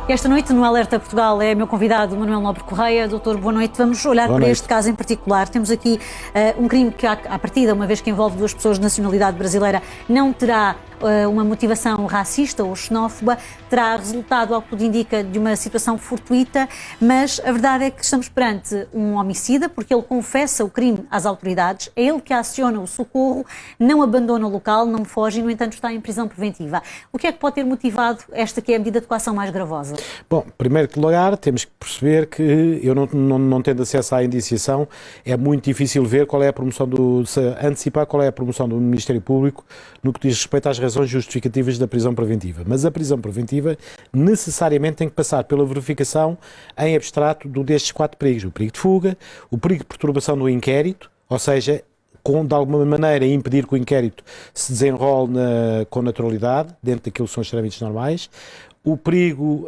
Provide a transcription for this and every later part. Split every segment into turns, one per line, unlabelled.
Esta noite, no Alerta Portugal, é meu convidado Manuel Nobre Correia. Doutor, boa noite. Vamos olhar para este caso em particular. Temos aqui um crime que, à partida, uma vez que envolve duas pessoas de nacionalidade brasileira, não terá uma motivação racista ou xenófoba, terá resultado, ao que tudo indica, de uma situação fortuita, mas a verdade é que estamos perante um homicida, porque ele confessa o crime às autoridades, é ele que aciona o socorro, não abandona o local, não foge e, no entanto, está em prisão preventiva. O que é que pode ter motivado esta que é a medida de coação mais gravosa?
Bom, primeiro lugar, temos que perceber que, eu não tendo acesso à indiciação, é muito difícil ver qual é a promoção antecipar qual é a promoção do Ministério Público no que diz respeito às razões justificativas da prisão preventiva. Mas a prisão preventiva necessariamente tem que passar pela verificação em abstrato destes 4 perigos. O perigo de fuga, o perigo de perturbação do inquérito, ou seja, de alguma maneira impedir que o inquérito se desenrole com naturalidade, dentro daquilo que são os trâmites normais, o perigo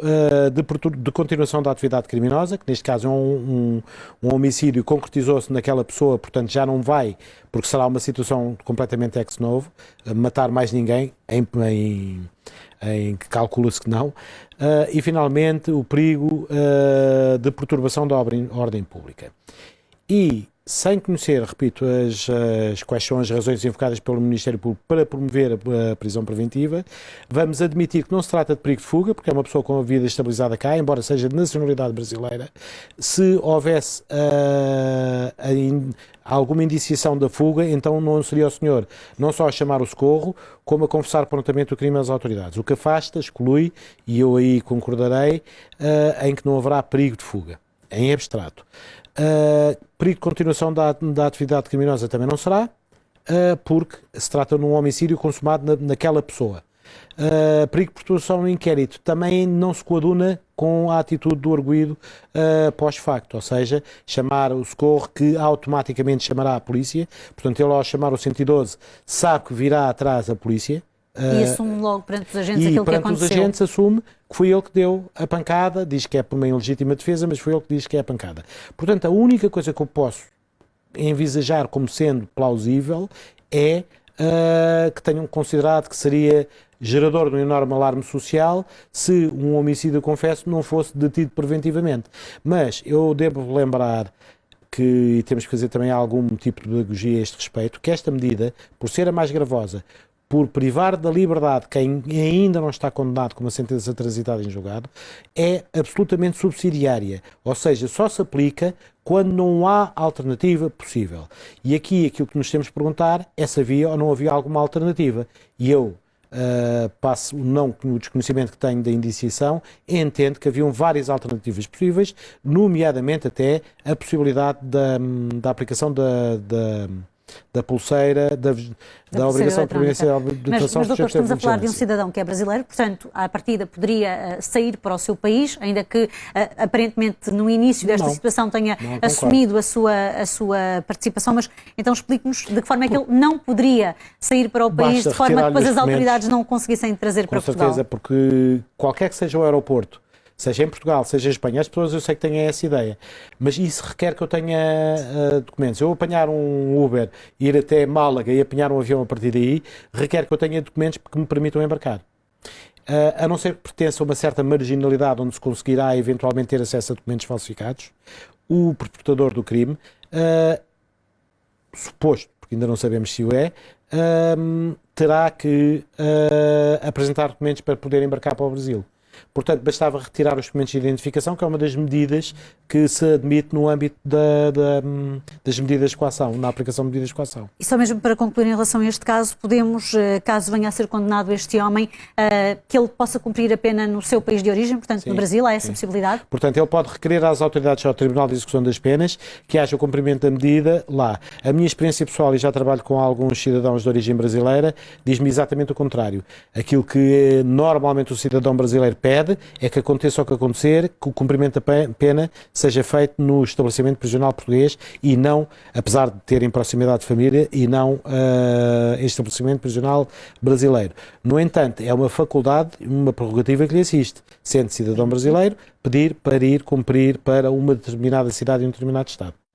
de continuação da atividade criminosa, que neste caso é um homicídio, concretizou-se naquela pessoa, portanto já não vai, porque será uma situação completamente ex novo, matar mais ninguém, em que calcula-se que não, e finalmente o perigo de perturbação da ordem pública. E, sem conhecer, repito, quais são as razões invocadas pelo Ministério Público para promover a prisão preventiva, vamos admitir que não se trata de perigo de fuga, porque é uma pessoa com a vida estabilizada cá, embora seja de nacionalidade brasileira. Se houvesse alguma indiciação da fuga, então não seria o senhor não só a chamar o socorro, como a confessar prontamente o crime às autoridades. O que afasta, exclui, e eu aí concordarei, em que não haverá perigo de fuga, em abstrato. Perigo de continuação da atividade criminosa também não será, porque se trata de um homicídio consumado naquela pessoa. Perigo de perturbação no inquérito também não se coaduna com a atitude do arguido pós-facto, ou seja, chamar o socorro que automaticamente chamará a polícia. Portanto, ele ao chamar o 112 sabe que virá atrás a polícia.
E assume logo perante os agentes aquilo que aconteceu.
E perante os agentes assume que foi ele que deu a pancada, diz que é por meio legítima defesa, mas foi ele que diz que é a pancada. Portanto, a única coisa que eu posso envisajar como sendo plausível é que tenham considerado que seria gerador de um enorme alarme social se um homicídio, confesso, não fosse detido preventivamente. Mas eu devo lembrar que temos que fazer também algum tipo de pedagogia a este respeito, que esta medida, por ser a mais gravosa, por privar da liberdade quem ainda não está condenado com uma sentença transitada em julgado, é absolutamente subsidiária. Ou seja, só se aplica quando não há alternativa possível. E aqui aquilo que nos temos de perguntar é se havia ou não havia alguma alternativa. E eu passo o desconhecimento que tenho da indiciação, entendo que haviam várias alternativas possíveis, nomeadamente até a possibilidade da aplicação da pulseira, da obrigação de permanência de detenção.
Mas doutor, estamos a falar de um cidadão que é brasileiro, portanto, à partida poderia sair para o seu país, ainda que aparentemente no início desta situação tenha assumido a sua participação, mas então explique-nos de que forma é que ele não poderia sair para o país, de forma que depois as autoridades não o conseguissem trazer para Portugal.
Com certeza, porque qualquer que seja o aeroporto, seja em Portugal, seja em Espanha, as pessoas eu sei que têm essa ideia, mas isso requer que eu tenha documentos. Eu apanhar um Uber, ir até Málaga e apanhar um avião a partir daí, requer que eu tenha documentos que me permitam embarcar. A não ser que pertença a uma certa marginalidade onde se conseguirá eventualmente ter acesso a documentos falsificados, o perpetrador do crime, suposto, porque ainda não sabemos se o é, terá que apresentar documentos para poder embarcar para o Brasil. Portanto, bastava retirar os documentos de identificação, que é uma das medidas que se admite no âmbito das medidas de coação, na aplicação de medidas de coação.
E só mesmo para concluir em relação a este caso, podemos, caso venha a ser condenado este homem, que ele possa cumprir a pena no seu país de origem, portanto, no Brasil, há essa possibilidade?
Portanto, ele pode requerer às autoridades ao Tribunal de Execução das Penas que haja o cumprimento da medida lá. A minha experiência pessoal, e já trabalho com alguns cidadãos de origem brasileira, diz-me exatamente o contrário. Aquilo que normalmente o cidadão brasileiro pede é que aconteça o que acontecer, que o cumprimento da pena seja feito no estabelecimento prisional português e não, apesar de terem proximidade de família, e não em estabelecimento prisional brasileiro. No entanto, é uma faculdade, uma prerrogativa que lhe assiste, sendo cidadão brasileiro, pedir para ir cumprir para uma determinada cidade e um determinado Estado.